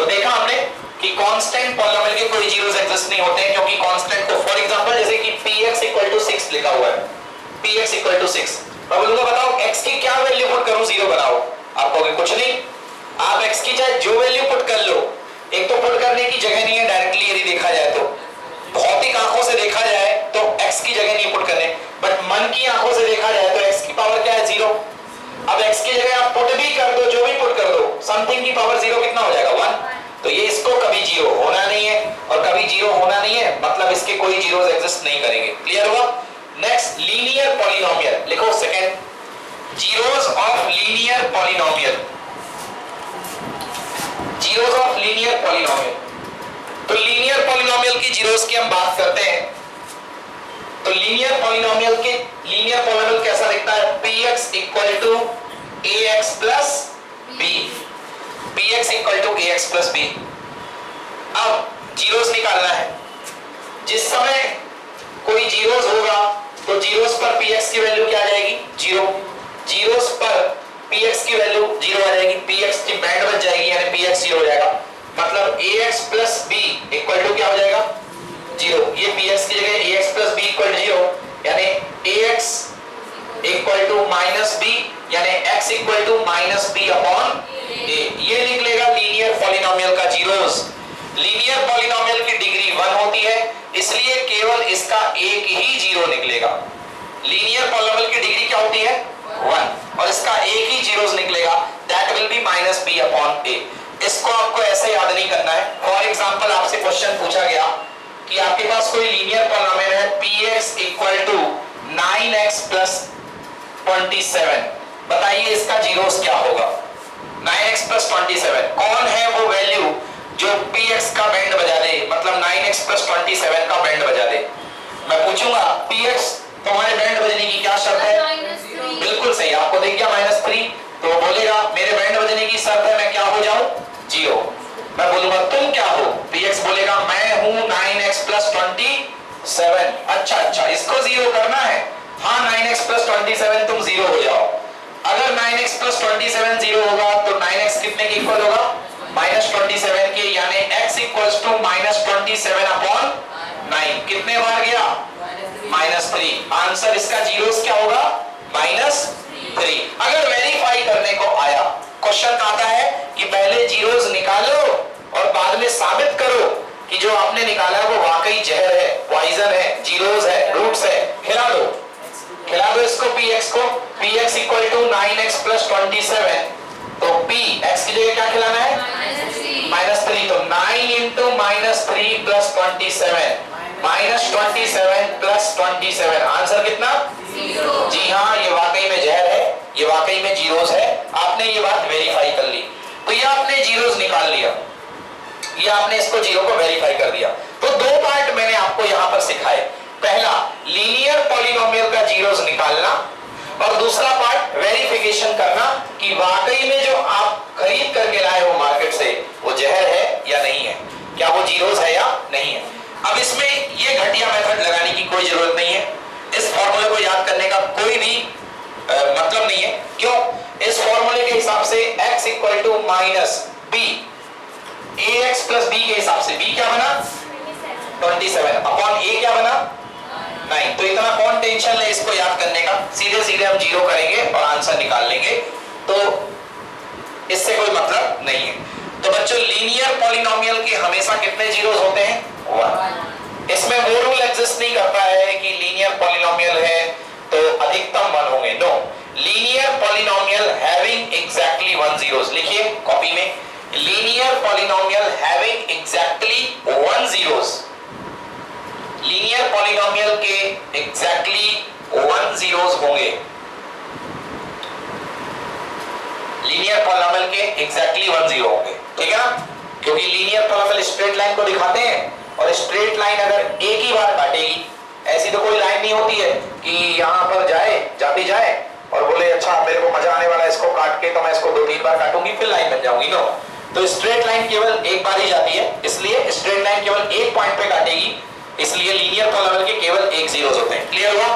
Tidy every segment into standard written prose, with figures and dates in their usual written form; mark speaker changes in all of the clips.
Speaker 1: देखा हमने कि कांस्टेंट पॉलिनोमियल के कोई जीरोस एग्जिस्ट नहीं होते हैं, क्योंकि कांस्टेंट को फॉर एग्जांपल जैसे कि px = 6 लिखा हुआ है, px = 6, मैं बोलूंगा बताओ x की क्या वैल्यू पुट करूं, 0 बनाओ, आप कहोगे कुछ नहीं। आप x की चाहे जो वैल्यू पुट कर लो, एक तो पुट करने की जगह नहीं है डायरेक्टली, यदि देखा जाए तो भौतिक आंखों से देखा जाए तो x की जगह नहीं पुट करने, बट मन की आंखों से देखा जाए तो x की पावर क्या है, 0। अब x की जगह आप पुट भी कर दो, जो भी पुट कर दो, समथिंग की पावर 0 कितना हो जाएगा, 1। तो ये इसको कभी 0 होना नहीं है, और कभी 0 होना नहीं है मतलब इसके कोई जीरोस एग्जिस्ट नहीं करेंगे। क्लियर हुआ? नेक्स्ट, लीनियर पॉलिनोमियल लिखो second, zeros of linear polynomial, zeros of linear polynomial. तो लीनियर पॉलिनोमियल की जीरोस की हम बात करते हैं, तो लीनियर पॉलिनोमियल कैसा दिखता है, px = ax + b, px = ax + b। अब जीरोस निकालना है, जिस समय कोई जीरोस होगा तो जीरोस पर px की वैल्यू क्या आ जाएगी, 0। जीरोस पर px की वैल्यू 0 आ जाएगी, px की बैंड बच जाएगी, यानी px 0 हो जाएगा, मतलब ax + b = क्या हो जाएगा, 0। ये px की जगह ax + b = 0, यानी ax = -b, यानी x = -b/a। ये निकलेगा लीनियर पॉलिनोमियल का जीरोस। लीनियर पॉलिनोमियल की डिग्री 1 होती है, इसलिए केवल इसका एक ही जीरो निकलेगा। लीनियर पॉलिनोमियल की डिग्री क्या होती है, 1, और इसका एक ही जीरोस निकलेगा, दैट विल बी -b/a। इसको आपको ऐसे याद नहीं करना है। फॉर एग्जांपल आपसे क्वेश्चन पूछा गया कि आपके पास कोई लीनियर पॉलिनोमियल है, px = 9x + 27, बताइए इसका जीरोस क्या होगा, 9x + 27। कौन है वो वैल्यू जो px का बैंड बजा दे, मतलब 9x + 27 का बैंड बजा दे। मैं पूछूंगा px तुम्हारे बैंड बजने की क्या शर्त है, बिल्कुल सही, आपको दिख गया -3, तो बोलेगा मेरे बैंड बजने की शर्त है मैं क्या हो जाऊं, 0। मैं बोलूंगा तुम क्या हो, px बोलेगा मैं हूं 9x + 27। अच्छा, इसको 0 करना है, हाँ 9x + 27 तुम 0 हो जाओ। अगर 9x + 27 0 होगा तो 9x कितने के इक्वल होगा, -27 के, यानी x = -27/9। कितने बार गया, -3। आंसर इसका जीरोस क्या होगा, -3। अगर वेरीफाई करने को आया, क्वेश्चन आता है कि पहले जीरोस निकालो और बाद में साबित करो कि जो आपने निकाला है वो वाकई जहर है, पॉइजन है, जीरोस है, रूट्स है, खिला दो इसको px को। px = 9x + 27, तो p x की जगह क्या खिलाना है, -3, तो 9 × -3 + 27, -27 + 27, आंसर कितना, 0। जी हाँ, ये वाकई में जहर है, ये वाकई में जीरोस है, आपने ये बात वेरीफाई कर ली। तो ये आपने जीरोस निकाल लिया, ये आपने इसको 0 को वेरीफाई कर दिया। तो 2 पार्ट मैंने आपको यहां पर सिखाए, पहला लीनियर पॉलिनोमियल का जीरोस निकालना, और दूसरा पार्ट वेरिफिकेशन करना कि वाकई में जो आप खरीद करके लाए हो मार्केट से वो जहर है या नहीं है, क्या वो जीरोस है या नहीं है। अब इसमें ये घटिया मेथड लगाने की कोई जरूरत नहीं है, इस फॉर्मूले को याद करने का कोई भी मतलब नहीं है। क्यों? इस फॉर्मूले के हिसाब से x = -b, ax + b के हिसाब से b क्या बना, 27/a क्या बना, 9। तो इतना कौन टेंशन ले इसको याद करने का, सीधे हम 0 करेंगे और आंसर निकाल लेंगे, तो इससे कोई मतलब नहीं है। तो बच्चों लीनियर पॉलिनोमियल के हमेशा कितने जीरोस होते हैं, 1। इसमें वो रूल एग्जिस्ट नहीं करता है कि लीनियर पॉलिनोमियल है तो अधिकतम 1 होंगे, no. Linear polynomial having exactly 1 zeros, लिखिए कॉपी में, linear polynomial having exactly 1 zeros, linear polynomial के एग्जैक्टली 1 जीरोस होंगे, लीनियर पॉलिनोमियल के एग्जैक्टली 1 जीरो होंगे, ठीक है ना, क्योंकि लीनियर पॉलिनोमियल स्ट्रेट लाइन को दिखाते हैं, और स्ट्रेट लाइन अगर एक ही बार काटेगी, ऐसी तो कोई लाइन नहीं होती है कि यहां पर जाती जाए और बोले अच्छा मेरे को मजा आने वाला है इसको काट के, तो मैं इसको 2-3 बार काटूंगी फिर लाइन बन जाऊंगी, नो। तो स्ट्रेट लाइन केवल एक बार ही जाती है, इसलिए स्ट्रेट लाइन केवल एक पॉइंट पे काटेगी, इसलिए लीनियर पॉलिनोमियल के केवल 1 जीरोस होते हैं। क्लियर हुआ?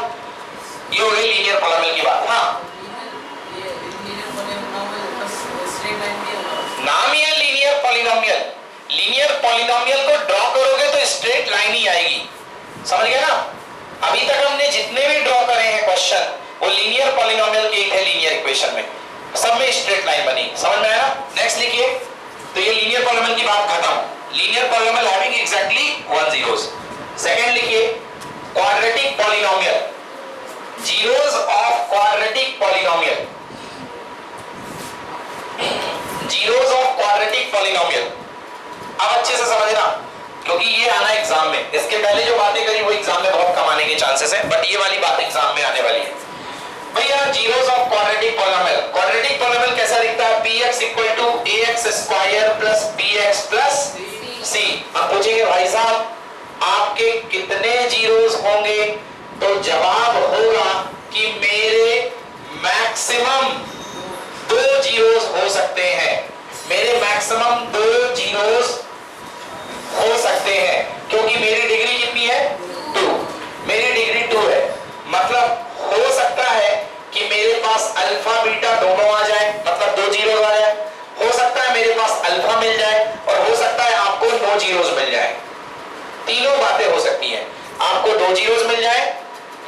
Speaker 1: ये हो गई लीनियर पॉलिनोमियल की बात। हाँ, नाम ही है लीनियर पॉलिनोमियल, समझ गए ना? अभी तक हमने जितने भी ड्रॉ करे हैं क्वेश्चन वो लीनियर पॉलिनोमियल के थे लीनियर इक्वेशन में, सब में स्ट्रेट लाइन बनी। समझ में आया? नेक्स्ट लिखिए। तो ये लीनियर पॉलिनोमियल की बात खत्म। Linear polynomial having exactly 1 zeros। Second लिखिए quadratic polynomial, zeros of quadratic polynomial, zeros of quadratic polynomial. अब अच्छे से समझना क्योंकि ये आना एग्जाम में। इसके पहले जो बातें करी वो एग्जाम में बहुत कम आने के चांसेस है, बट ये वाली बात एग्जाम में आने वाली है। भैया zeros of quadratic polynomial, quadratic polynomial कैसा दिखता है? px equal to ax square plus bx plus c। अब पूछेंगे भाई साहब आपके कितने जीरोस होंगे? तो जवाब होगा कि मेरे मैक्सिमम 2 जीरोस हो सकते हैं, मेरे मैक्सिमम 2 जीरोस हो सकते हैं क्योंकि मेरी डिग्री कितनी है? 2। मेरी डिग्री 2 है, मतलब हो सकता है कि मेरे पास अल्फा बीटा दोनों आ जाए, मतलब 2 जीरोस आ जाए। हो सकता है मेरे पास अल्फा मिल जाए और हो सकता है आपको 9 जीरोस मिल जाए। तीनों बातें हो सकती हैं। आपको 2 जीरोस मिल जाए,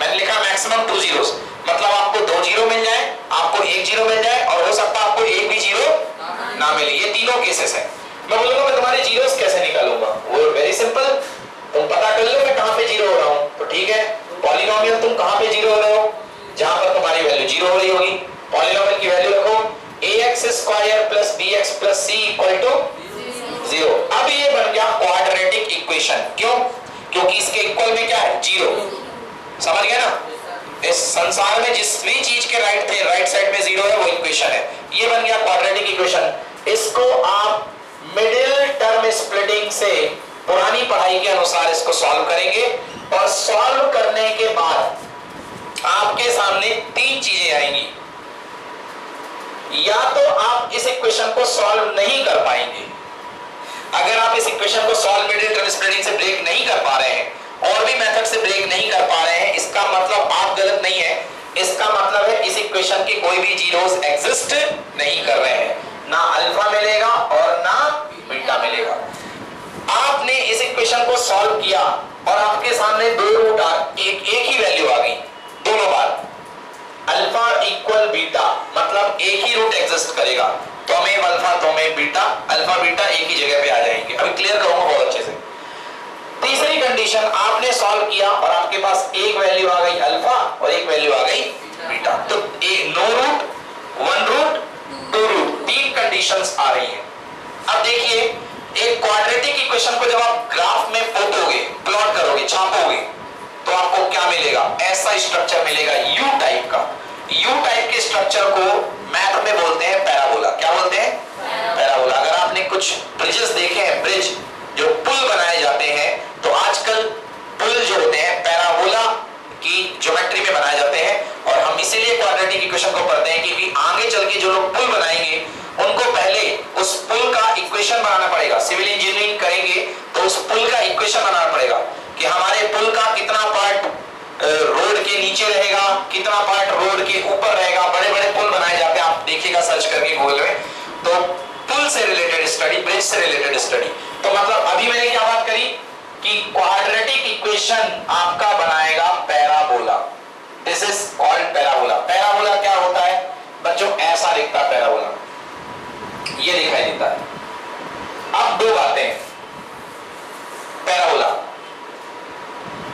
Speaker 1: मैंने लिखा मैक्सिमम 2 जीरोस, मतलब आपको 2 जीरो मिल जाए, आपको 1 जीरो मिल जाए और हो सकता है आपको एक भी जीरो ना मिले। ये तीनों केसेस है। मैं बोलूंगा मैं तुम्हारे जीरोस कैसे निकालूंगा? वो वेरी सिंपल, तुम पता कर लो मैं कहां पे जीरो हो रहा हूं। तो ठीक है, पॉलिनोमियल तुम कहां पे जीरो हो रहे हो? जहां पर तुम्हारी वैल्यू जीरो हो रही होगी। पॉलिनोमियल की वैल्यू रखो ax square plus bx plus c equal to 0। अब ये बन गया क्वाड्रेटिक इक्वेशन। क्यों? क्योंकि इसके इक्वल में क्या है? जीरो। समझ गए ना? इस संसार में जिस भी चीज के राइट थे, राइट साइड में जीरो है, वो इक्वेशन है। ये बन गया क्वाड्रेटिक इक्वेशन। इसको आप मिडिल टर्म स्प्लिटिंग से पुरानी पढ़ाई के अनुसार इसको सॉल्व करेंगे और सॉल्व करने के बाद आपके सामने 3 चीजें आएंगी। या तो आप इस इक्वेशन को सॉल्व नहीं कर पाएंगे, अगर आप इस इक्वेशन को सॉल्व मिडिल टर्म स्प्लिटिंग से ब्रेक नहीं कर पा रहे हैं और भी मेथड से ब्रेक नहीं कर पा रहे हैं, इसका मतलब आप गलत नहीं है। इसका मतलब है इस इक्वेशन के कोई भी जीरोस एग्जिस्ट नहीं कर रहे हैं, ना अल्फा मिलेगा और ना बीटा मिलेगा। आपने इस इक्वेशन को सॉल्व किया और आपके सामने 2 रूट एक ही वैल्यू आ गई दोनों बार। अल्फा इक्वल बीटा मतलब एक ही रूट एग्जिस्ट करेगा, तो में अल्फा तो में बीटा, अल्फा बीटा एक ही जगह पे आ जाएंगे। अभी क्लियर करूंगा बहुत अच्छे से। तीसरी कंडीशन, आपने सॉल्व किया और आपके पास एक वैल्यू आ गई अल्फा और एक वैल्यू आ गई बीटा, तो no root, 1 root, 2 root, 3 conditions आ रही हैं। अब देखिए एक क्वाड्रेटिक इक्वेशन को जब आप ग्राफ में पोतोगे, प्लॉट करोगे, छापोगे, तो आपको क्या मिलेगा? ऐसा स्ट्रक्चर मिलेगा यू टाइप का। यू टाइप के स्ट्रक्चर को मैथ में बोलते हैं पैराबोला। क्या बोलते हैं? पैराबोला। अगर आपने कुछ ब्रिजेस देखे हैं, ब्रिज जो पुल बनाए जाते हैं, तो आजकल पुल जो होते हैं पैराबोला की ज्योमेट्री में बनाए जाते हैं। और हम इसीलिए क्वाड्रेटिक इक्वेशन को पढ़ते हैं क्योंकि आगे चल के जो लोग पुल बनाएंगे उनको पहले उस पुल का इक्वेशन बनाना पड़ेगा। सिविल इंजीनियरिंग करेंगे तो उस पुल का इक्वेशन बनाना पड़ेगा कि हमारे पुल का कितना पार्ट रोड के नीचे रहेगा, कितना पार्ट रोड के ऊपर रहेगा। बड़े बड़े पुल बनाए जाते हैं, आप देखिएगा सर्च करके गूगल में, तो पुल से रिलेटेड स्टडी, ब्रिज से रिलेटेड स्टडी। तो मतलब अभी मैंने क्या बात करी कि क्वाड्रेटिक इक्वेशन आपका बनाएगा parabola. This is called parabola. Parabola क्या होता है बच्चों? ऐसा दिखता है पैराबोला, ये दिखाई देता है। अब 2 बातें। पैराबोला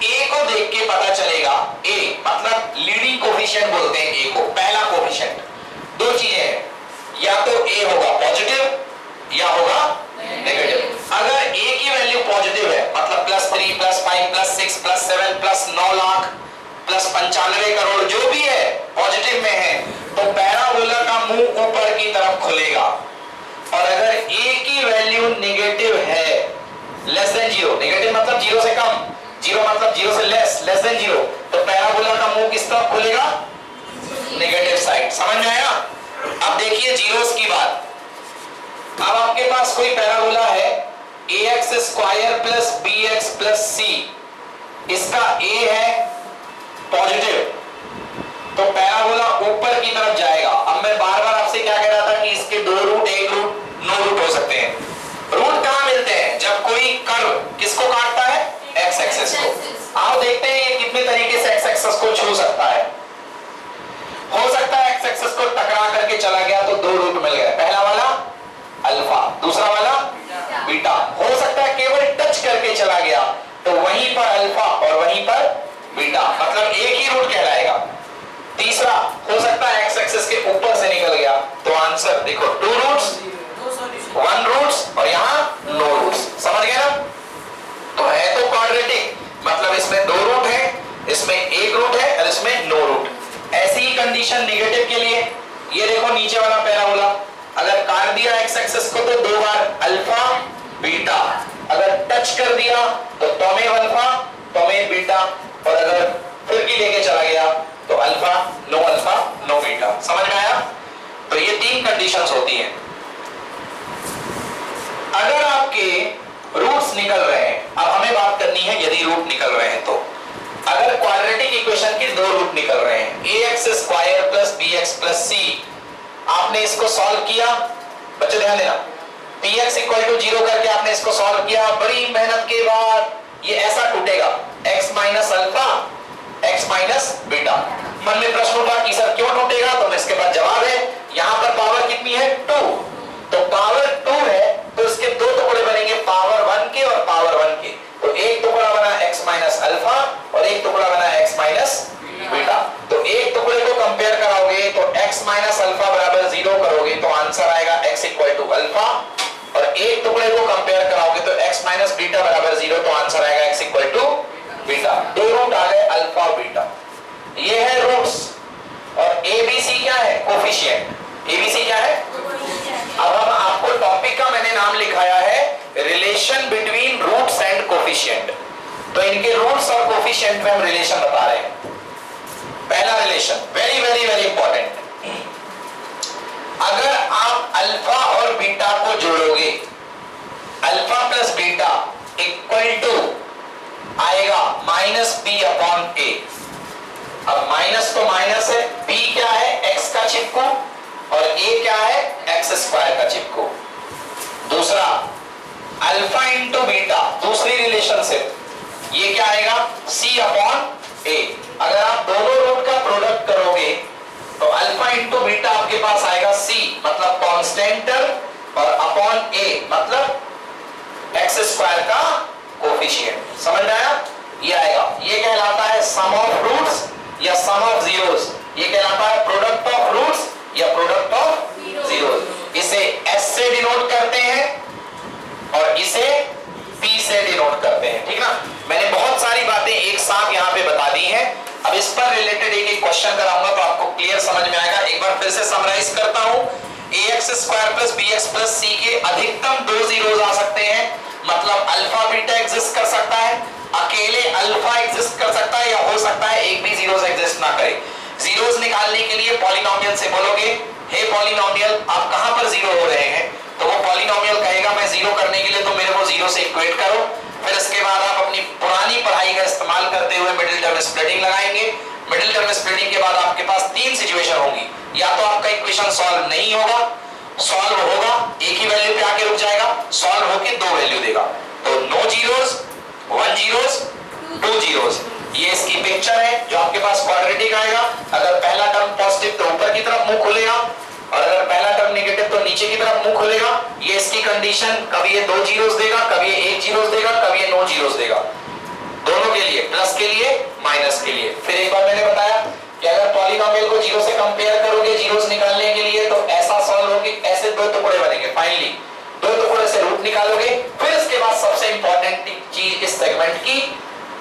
Speaker 1: ए को देख के पता चलेगा, ए मतलब लीडिंग कोफिशिएंट बोलते हैं ए को, पहला कोफिशिएंट। 2 चीजें हैं, या तो ए होगा पॉजिटिव या होगा नेगेटिव। अगर ए की वैल्यू पॉजिटिव है मतलब +3 +5 +6 +7 +9 लाख +95 करोड़ जो भी है पॉजिटिव में है, तो पैराबोला का मुंह ऊपर की तरफ खुलेगा। और अगर ए की वैल्यू नेगेटिव है, लेस देन 0, नेगेटिव मतलब 0 से कम, 0 मतलब 0 से लेस देन 0, तो पैराबोला का मुंह किस तरफ खुलेगा? Negative side. समझ में आया? अब देखिए जीरोस की बात। अब आपके पास कोई पैराबोला है ax square plus bx plus c, इसका a है पॉजिटिव, तो पैराबोला ऊपर की तरफ जाएगा। अब मैं बार बार आपसे क्या कह रहा था कि इसके 2 रूट, 1 रूट, 9 रूट हो सकते हैं। रूट कहां मिलते हैं? जब कोई कर्व किसको काटता है? x एक्सिस को। आओ एक्सेस को छू सकता है। हो सकता है एक्स एक्सेस को टकरा करके चला गया तो दो रूट मिल गए, पहला वाला अल्फा, दूसरा वाला बीटा। हो सकता है केवल टच करके चला गया तो वहीं पर अल्फा और वहीं पर बीटा, मतलब एक ही रूट कहलाएगा। तीसरा हो सकता है एक्स एक्सिस के ऊपर से निकल गया तो आंसर देखो, टू रूट्स, वन रूट्स और यहां नो रूट्स। समझ गए ना? तो है तो क्वाड्रेटिक, मतलब इसमें दो रूट है, इसमें एक रूट है और इसमें नो रूट। ऐसी ही कंडीशन नेगेटिव के लिए, ये देखो नीचे वाला पैराबोला, अगर काट दिया एक्स एक्सिस को तो दो बार अल्फा बीटा, अगर टच कर दिया तो तोमेव अल्फा तोमेव बीटा, और अगर फिर की लेके चला गया तो अल्फा नो बीटा। समझ में आया? तो ये तीन कंडीशंस होती हैं। अगर आपके रूट्स निकल रहे हैं, अब हमें बात करनी है यदि रूट निकल रहे हैं तो, अगर क्वाड्रेटिक इक्वेशन के दो रूट निकल रहे हैं, ax square plus bx plus c, आपने इसको सॉल्व किया, बच्चे ध्यान देना, px इक्वल टू 0 करके आपने इसको सॉल्व किया, बड़ी मेहनत के बाद ये ऐसा टूटेगा, x minus alpha x minus beta. मन में प्रश्न उठा कि सर क्यों टूटेगा, तो इसके बाद जवाब है, यहां पर पावर कितनी है 2, तो पावर 2 है तो इसके दो टुकड़े बनेंगे, पावर 1 के और पावर 1 के, तो एक टुकड़ा बना x माइनस अल्फा और एक टुकड़ा बना x माइनस बीटा। तो एक टुकड़े को कंपेयर कराओगे तो x माइनस अल्फा बराबर 0 करोगे तो आंसर आएगा x इक्वल टू अल्फा, और एक टुकड़े को कंपेयर कराओगे तो x माइनस बीटा बराबर 0 तो आंसर आएगा x इक्वल टू बीटा। दो रूट आ गए अल्फा और बीटा, ये है रूट्स। और एबीसी क्या है? कोफिशिएंट। एबीसी क्या है? अब हम आपको टॉपिक का मैंने नाम लिखाया है relation between roots and coefficient. तो इनके रूट्स और कोफिशिएंट में हम रिलेशन बता रहे हैं। पहला relation very very very important, अगर आप अल्फा और बीटा को जोड़ोगे, alpha plus beta equal to आएगा माइनस बी अपॉन ए। अब माइनस तो माइनस है, b क्या है? x का चिपको, और a क्या है? x स्क्वायर का चिपको। दूसरा अल्फा इंटू बीटा, दूसरी रिलेशनशिप, ये क्या आएगा? c upon a। अगर आप दोनों रूट का प्रोडक्ट करोगे तो अल्फा इंटू बीटा आपके पास आएगा c, मतलब कॉन्स्टेंटर, और अपॉन a मतलब x स्क्वायर का कोफिशिएंट। समझ में आया? ये आएगा, ये कहलाता है सम ऑफ रूट्स या सम ऑफ जीरोस, ये कहलाता है प्रोडक्ट ऑफ रूट्स या प्रोडक्ट ऑफ जीरोस। इसे s से डिनोट करते हैं और इसे p से डिनोट करते हैं, ठीक ना? मैंने बहुत सारी बातें एक साथ यहाँ पे बता दी हैं। अब इस पर रिलेटेड एक एक क्वेश्चन कराऊंगा तो आपको क्लियर समझ में आएगा। एक बार फिर से समराइज करता हूँ, ax square plus bx plus c के अधिकतम दो जीरोस आ सकते हैं, मतलब अल्फा बीटा एग्जिस्ट कर सकता है, अकेले अल्फा एग्जिस्ट कर सकता है, या हो सकता है एक भी जीरोस एग्जिस्ट ना करे। जीरोस निकालने के लिए पॉलिनोमियल से बोलोगे, हे पॉलिनोमियल आप कहां पर जीरो हो रहे हैं, तो वो पॉलिनोमियल कहेगा मैं जीरो करने के लिए तो मेरे को जीरो से इक्वेट करो। फिर इसके बाद आप अपनी पुरानी पढ़ाई का इस्तेमाल करते हुए मिडिल टर्म स्प्लिटिंग लगाएंगे। मिडिल टर्म स्प्लिटिंग के बाद आपके पास तीन सिचुएशन होंगी, या तो आपका इक्वेशन सॉल्व नहीं होगा, सॉल्व होगा एक ही वैल्यू पे आके रुक जाएगा, सॉल्व होके दो वैल्यू देगा, तो no zeros, one zeros, two zeros. ये इसकी पिक्चर है जो आपके पास क्वाड्रेटिक आएगा। अगर पहला टर्म पॉजिटिव तो ऊपर की तरफ मुंह खुलेगा, और अगर पहला टर्म नेगेटिव तो नीचे की तरफ मुंह खुलेगा। ये इसकी कंडीशन, कभी ये दो जीरोस देगा, कभी ये एक जीरोस देगा, कभी ये नो जीरोस देगा, दोनों के लिए, प्लस के लिए माइनस के लिए। फिर एक बार मैंने बताया कि अगर पॉलिनोमियल को जीरो से कंपेयर करोगे जीरोस निकालने के लिए तो ऐसा सॉल्व होगी, ऐसे दो टुकड़े बनेंगे, फाइनली दो टुकड़े से रूट निकालोगे। फिर इसके बाद सबसे इंपॉर्टेंट चीज इस सेगमेंट की,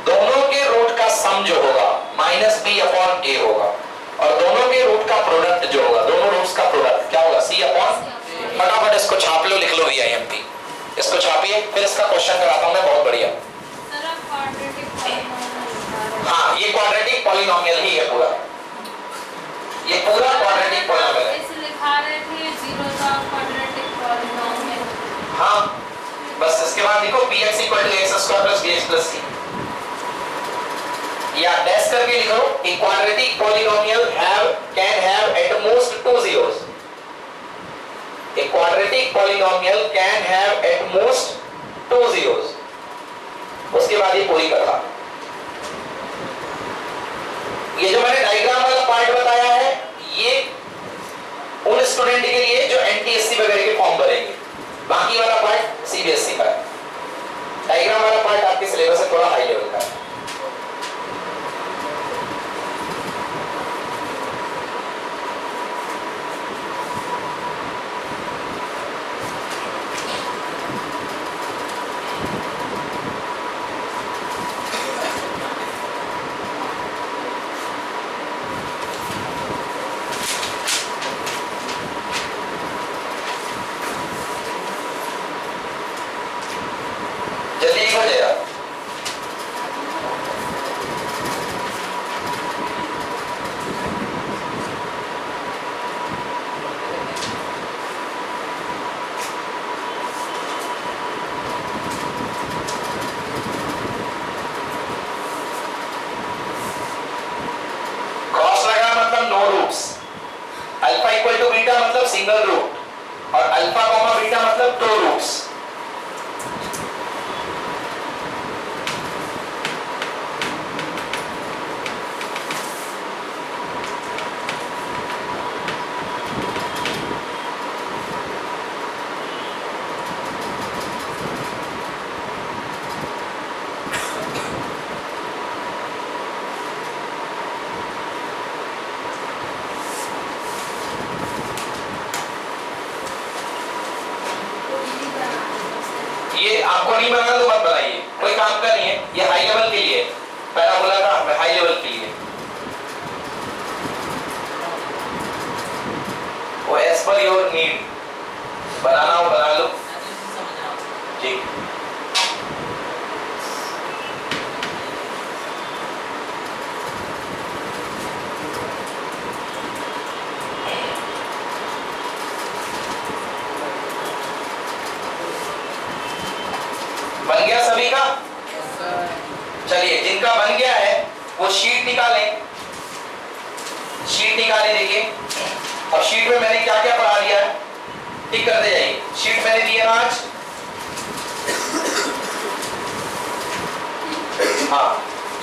Speaker 1: दोनों के रूट का सम जो होगा माइनस बी अपॉन ए होगा, और दोनों के रूट का प्रोडक्ट जो होगा, दोनों रूट्स का प्रोडक्ट क्या होगा? सी अपॉन। फटाफट इसको छाप लो, लिख लो VIMP, इसको छापिए, फिर इसका क्वेश्चन कराता हूं मैं, बहुत बढ़िया। हाँ, ये क्वाड्रेटिक पॉलिनोमियल ही है पूरा, ये पूरा क्वाड्रेटिक पॉलिनोमियल है।
Speaker 2: इसे लिखा रहे थे जीरो का क्वाड्रेटिक पॉलिनोमियल।
Speaker 1: हाँ, बस इसके बाद देखो px equal to x square plus bx plus c, या डैश करके लिखो कि quadratic polynomial can have at most two zeros. A quadratic polynomial can have at most two zeros। उसके बाद ये पूरी कथा, सीबीएसई का है। डायग्राम वाला पार्ट आपके सिलेबस से थोड़ा हाई लेवल का है। जल्दी हो जाएगा। क्रॉस लगा मतलब no roots, alpha equal to beta मतलब सिंगल रूट और अल्फा कॉमा बीटा मतलब दो रूट्स। ये आपको नहीं बनाना तो मत बनाइए, कोई काम का नहीं है, ये हाई लेवल के लिए पैराबोला का, हाई लेवल के लिए वो एज पर योर नीड बनाना हो बना लो। ठीक, बन गया सभी का? चलिए जिनका बन गया है वो शीट निकालें, शीट निकालें। देखिए अब शीट में मैंने क्या क्या पढ़ा दिया है, टिक करते जाइए। शीट मैंने दी है ना आज? हाँ,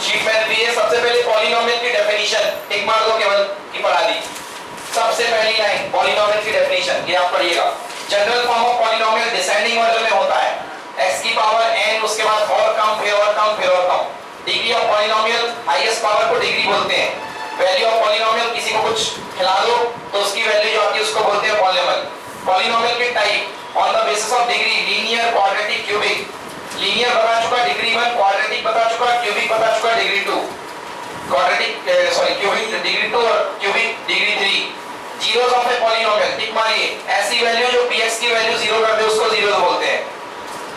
Speaker 1: शीट मैंने दी है। सबसे पहले पॉलिनोमियल की डेफिनेशन टिक मार दो, केवल की पढ़ा दी। सबसे पहली लाइन पॉलिनोमियल की डेफिनेशन, ये आप पढ़िएगा। General form of polynomial descending order में होता है, x की पावर n, उसके बाद और कम, फिर और कम, फिर और कम। Degree of polynomial highest power को डिग्री बोलते हैं। वैल्यू ऑफ पॉलिनोमियल, किसी को कुछ खिला दो तो उसकी वैल्यू जो आती है उसको बोलते हैं पॉलिनोमियल। पॉलिनोमियल के type on the basis of degree, linear, quadratic, cubic. Linear बता चुका डिग्री 1, क्वाड्रेटिक बता चुका, क्यूबिक बता चुका degree 2, quadratic sorry cubic degree 2 और cubic degree 3। Zeros of a polynomial tick मारिए, ऐसी वैल्यू जो px की वैल्यू 0 कर दे उसको जीरो बोलते हैं।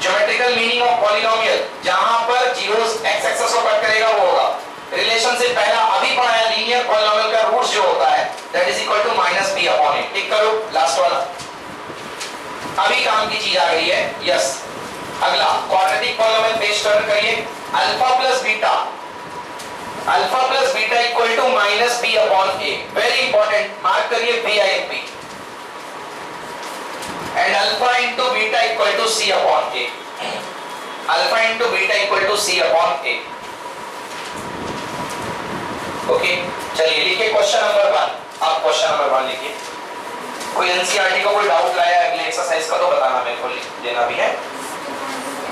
Speaker 1: ज्योमेट्रिकल मीनिंग ऑफ पॉलिनोमियल, जहां पर जीरोस x एक्सिस को कट करेगा वो होगा। रिलेशन से पहला अभी पढ़ा है, लीनियर पॉलिनोमियल का रूट्स जो होता है that is equal to -b upon a। Tick करो लास्ट वाला, अभी काम की चीज आ गई है। यस, अगला क्वाड्रेटिक पॉलिनोमियल बेस टर्न करिए। Alpha plus beta, alpha plus beta equal to -b upon a। Very important, mark करिए b and alpha into beta equal to c upon a। alpha into beta equal to c upon a। Okay, चलिए लिखिए question number 1। आप question number 1 लिखिए। कोई NCERT को कोई doubt लाया अगले एक्सरसाइज का तो बताना, मेरे को लिख देना भी है।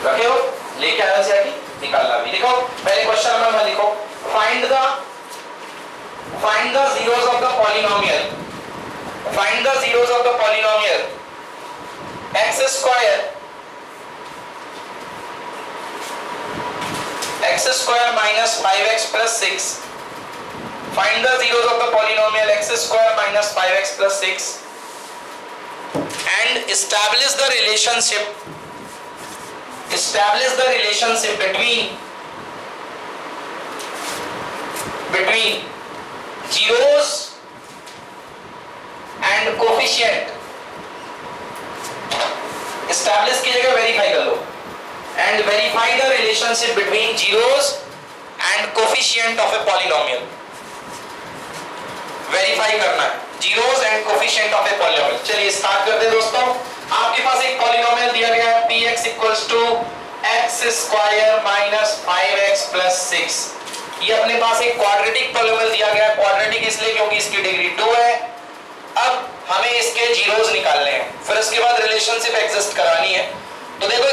Speaker 1: रखे हो, लेके आया एनसीईआरटी, निकालना भी। लिखो पहले क्वेश्चन नंबर 1 लिखो। Find the zeros of the polynomial, find the zeros of the polynomial x square minus 5x plus 6। Find the zeros of the polynomial x square minus 5x plus 6 and establish the relationship between zeros and coefficient। establish की जगह verify कर लो। and verify the relationship between zeros and coefficient of a polynomial। verify करना है zeros and coefficient of a polynomial। चलिए start करते हैं दोस्तों। आपके पास एक पॉलिनोमियल दिया गया है px equals to x square minus 5x plus 6। ये अपने पास एक क्वाड्रेटिक पॉलिनोमियल दिया गया है। क्वाड्रेटिक इसलिए क्योंकि इसकी डिग्री 2 है। अब हमें इसके जीरोस निकालने हैं, फिर उसके बाद रिलेशनशिप एग्जिस्ट करानी है। तो देखो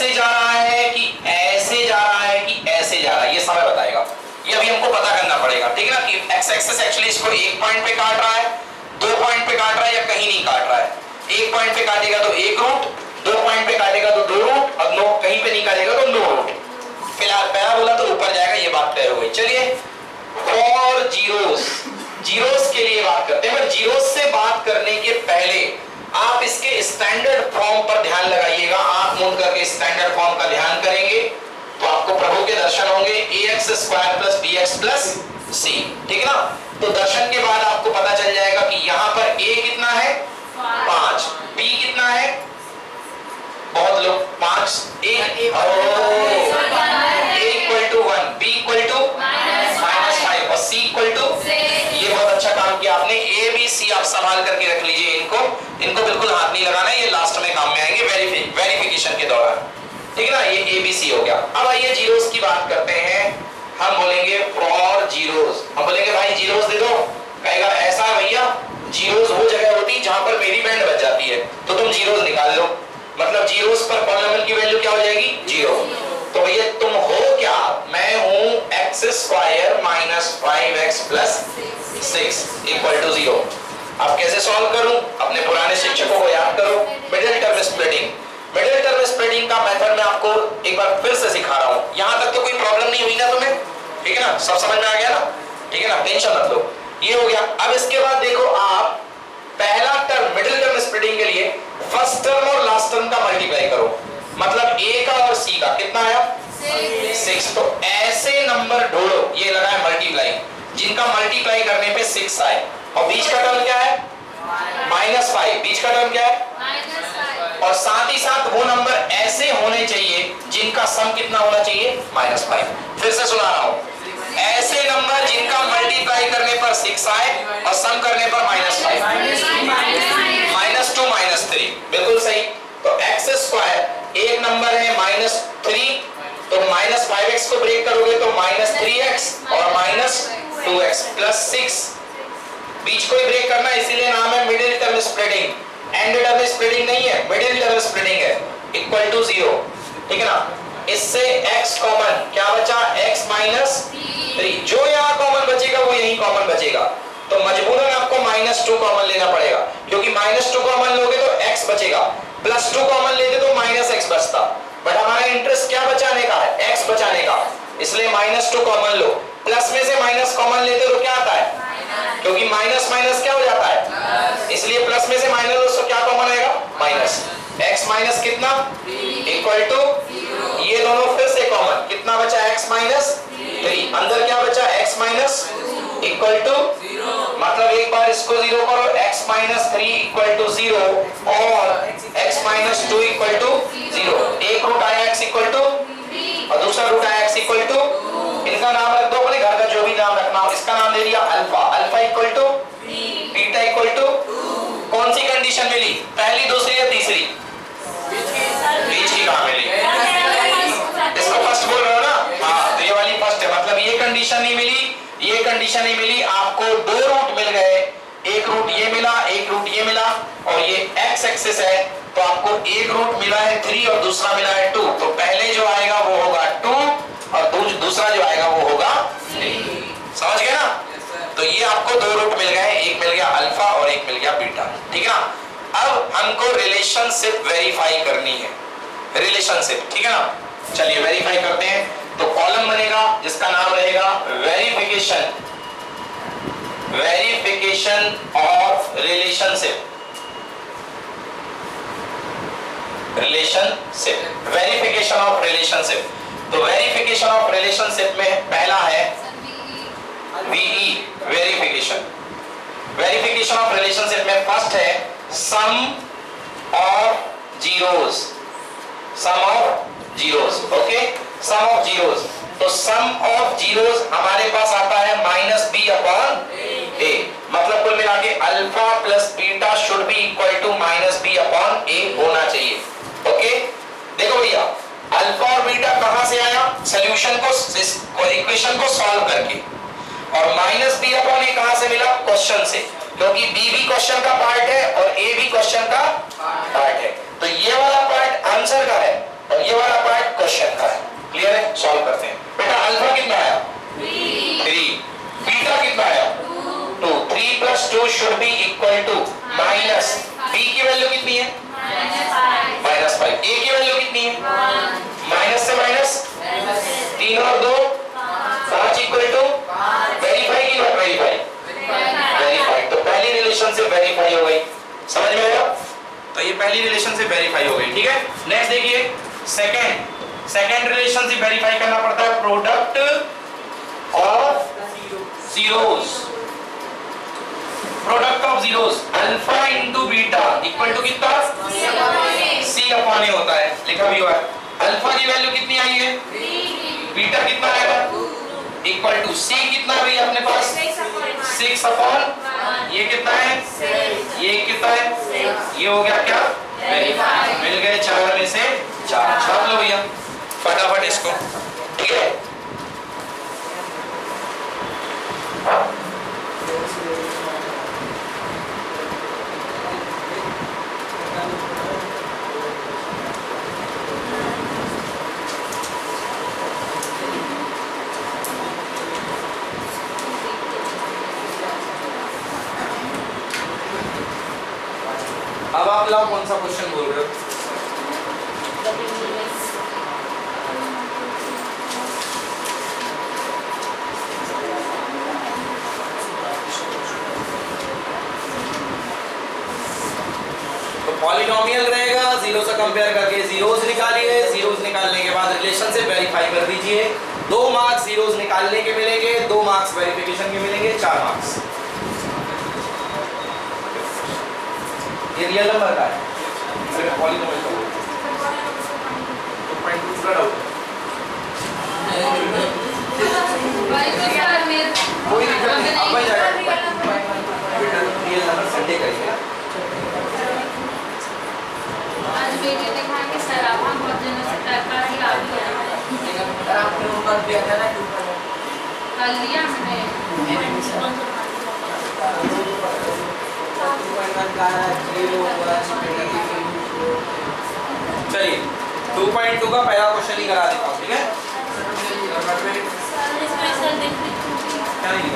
Speaker 1: ऐसे जा रहा है कि ऐसे जा रहा है कि ऐसे जा रहा है, ये समय बताएगा। ये अभी हमको पता करना पड़ेगा, ठीक है ना, कि एक्स एक्सिस एक्चुअली इसको एक पॉइंट पे काट रहा है, 2 पॉइंट पे काट रहा है या कहीं नहीं काट रहा है। एक पॉइंट पे काटेगा तो एक रूट, 2 पॉइंट पे काटेगा तो 2 रूट, और कहीं पे नहीं काटेगा तो 9 रूट। फिलहाल पैराबोला तो ऊपर जाएगा, ये बात तय हो गई। चलिए फॉर जीरोस के लिए बात करते हैं। पर जीरोस से बात करने के पहले आप इसके स्टैंडर्ड फॉर्म पर ध्यान लगाइएगा। आंख मूंद करके स्टैंडर्ड फॉर्म का ध्यान करेंगे तो आपको प्रभु के दर्शन होंगे। ax² + bx + c, ठीक है ना। तो दर्शन के बाद आपको पता चल जाएगा कि यहाँ पर a कितना है 5, b कितना है, बहुत लोग 5, a = 1, b = -5 और c = ये बहुत अच्छा काम किया आपने। a b c आप संभाल करके रख लीजिए, इनको बिल्कुल हाथ नहीं लगाना है, ये लास्ट में काम में आएंगे वेरिफिकेशन के दौरान, ठीक है ना। ये a b c हो गया। अब आइए जीरोस की बात करते हैं। हम बोलेंगे फॉर जीरोस, हम बोलेंगे भाई जीरोस दे दो, कहेगा ऐसा भैया जीरोस वो जगह होती जहां पर मेरी बैंड बच जाती है, तो तुम जीरोस निकाल लो। मतलब जीरोस पर पॉलीनोमियल की वैल्यू क्या हो जाएगी 0। तो भैया तुम हो क्या, मैं हूं x² - 5x + 6 = 0। अब कैसे सॉल्व करूं, अपने पुराने शिक्षकों को याद करो। मिडिल टर्म स्प्लिटिंग का मेथड मैं आपको एक बार फिर से सिखा रहा हूं। यहां तक तो कोई प्रॉब्लम नहीं हुई ना तुम्हें, ठीक है ना, सब समझ में आ गया ना, ठीक है ना, टेंशन मत लो, ये हो गया। अब इसके बाद देखो आप पहला टर्म मिडिल टर्म स्प्लिटिंग के लिए फर्स्ट टर्म और लास्ट टर्म का मल्टीप्लाई करो। मतलब a का और c का कितना आया 6। तो ऐसे नंबर ढूंढो, ये लगा है मल्टीप्लाई, जिनका मल्टीप्लाई करने पे 6 आए। और बीच का टर्म क्या है -5, बीच का टर्म क्या है, और साथ ही साथ वो नंबर ऐसे होने चाहिए जिनका सम कितना होना चाहिए -5। फिर से सुना रहा हूं, ऐसे नंबर जिनका मल्टीप्लाई करने पर 6 आए और सम करने पर -5, -2 -3, बिल्कुल सही। तो x² एक नंबर है -3, तो -5x को ब्रेक करोगे तो -3x और -2x + 6, बीच को ही ब्रेक करना, इसीलिए नाम है middle term splitting. And term splitting नहीं है, मिडिल टर्म स्प्लिटिंग है, = 0, ठीक है ना। इससे x कॉमन क्या बचा, x - 3, जो यहाँ कॉमन बचेगा वो यही कॉमन बचेगा, तो मजबूरन आपको -2 कॉमन लेना पड़ेगा, क्योंकि -2 कॉमन लोगे तो x बचेगा, +2 कॉमन लेते तो -x बचता। बट हमारा इंटरेस्ट क्या बचाने का है, x बचाने का, इसलिए -2 कॉमन लो। प्लस में से माइनस कॉमन लेते तो क्या आता है, क्योंकि माइनस माइनस क्या हो जाता है, इसलिए प्लस में से माइनस लो तो क्या कॉमन आएगा माइनस। x माइनस कितना = ये दोनों फिर से कॉमन, कितना बचा x - 3, अंदर क्या बचा x - = मतलब एक बार इसको 0 करो, x - 3 = 0 और x - 2 = 0। एक रूट आया x = और दूसरा रूट आया x = इनका नाम रख दो अपने घर का जो भी नाम रखना हो, इसका नाम दे दिया अल्फा, अल्फा = बीटा = कौन सी कंडीशन मिली, पहली दूसरी या तीसरी, बीच की कहां मिली, इसको फर्स्ट बोल रहे हो ना, हाँ तो ये वाली फर्स्ट है। मतलब ये कंडीशन नहीं मिली, ये कंडीशन नहीं मिली, आपको 2 रूट मिल गए, एक रूट ये मिला, एक रूट ये मिला, और ये x एक्सिस है तो आपको एक रूट मिला है 3 और दूसरा मिला है 2, तो पहले जो आएगा वो होगा 2 और दूसरा जो आएगा वो होगा 3। समझ गए ना। तो ये आपको 2 रूट मिल गए, एक मिल गया अल्फा और एक मिल गया बीटा, ठीक है ना। अब हमको रिलेशनशिप वेरीफाई करनी है, रिलेशनशिप, ठीक है ना। चलिए वेरीफाई करते हैं। तो कॉलम बनेगा जिसका नाम रहेगा verification of relationship, verification of relationship. तो वेरिफिकेशन ऑफ रिलेशनशिप में पहला है VE, वेरिफिकेशन ऑफ रिलेशनशिप में फर्स्ट है sum of zeros, okay, sum of zeros. तो सम ऑफ जीरोस हमारे पास आता है -b/a, मतलब कुल मिला के alpha plus beta should be equal to -b/a होना चाहिए, ओके। देखो भैया अल्फा और बीटा कहां से आया, सॉल्यूशन को इक्वेशन को सॉल्व करके, और -b/a कहां से मिला, क्वेश्चन से, क्योंकि b भी क्वेश्चन का पार्ट है और a भी क्वेश्चन का पार्ट है। तो ये वाला पार्ट आंसर का है और ये वाला 3 और 2 5 इक्वल टू वेरीफाई की नॉट वेरीफाई? वेरीफाई। तो पहली रिलेशनशिप वेरीफाई हो गई, समझ में आया? तो ये पहली रिलेशनशिप वेरीफाई हो गई, ठीक है। नेक्स्ट देखिए सेकंड रिलेशनशिप वेरीफाई करना पड़ता है product of zeros. Product of zeros alpha into beta equal to कितना? सी अपॉन ए होता है, लिखा भी हुआ है। अल्फा की वैल्यू कितनी आई है? बीटा कितना आएगा? इक्वल टू सी कितना भी अपने पास 6 अपॉन ये कितना है? ये कितना है? ये हो गया क्या? वेरीफाई। मिल गए 4 में से 4। छाप लो भैया फटाफट इसको, ठीक है। अब आप लाओ कौन सा क्वेश्चन बोल रहे हो? तो पॉलिनोमियल रहेगा, जीरो से कंपेयर करके जीरोस निकालिए, जीरोस निकालने के बाद रिलेशन से वेरीफाई कर दीजिए। 2 मार्क्स जीरोस निकालने के मिलेंगे, 2 मार्क्स वेरिफिकेशन के मिलेंगे, 4 मार्क्स। ये रियल नंबर का है, अरे पॉलिनोमियल का बोल 2.2 का डाउट
Speaker 2: भाई तो सर मेरे
Speaker 1: कोई दिक्कत नहीं, अब आ जाएगा बेटा। रियल नंबर संडे का ही है।
Speaker 2: आज वीडियो दिखाएंगे सर, आप हम बहुत दिनों से टक्का ही आ गया है।
Speaker 3: आपने ऊपर दिया था ना
Speaker 2: कल लिया हमने
Speaker 1: चलिए 2.2 का पहला क्वेश्चन ही करा देता हूँ, ठीक है। क्या नहीं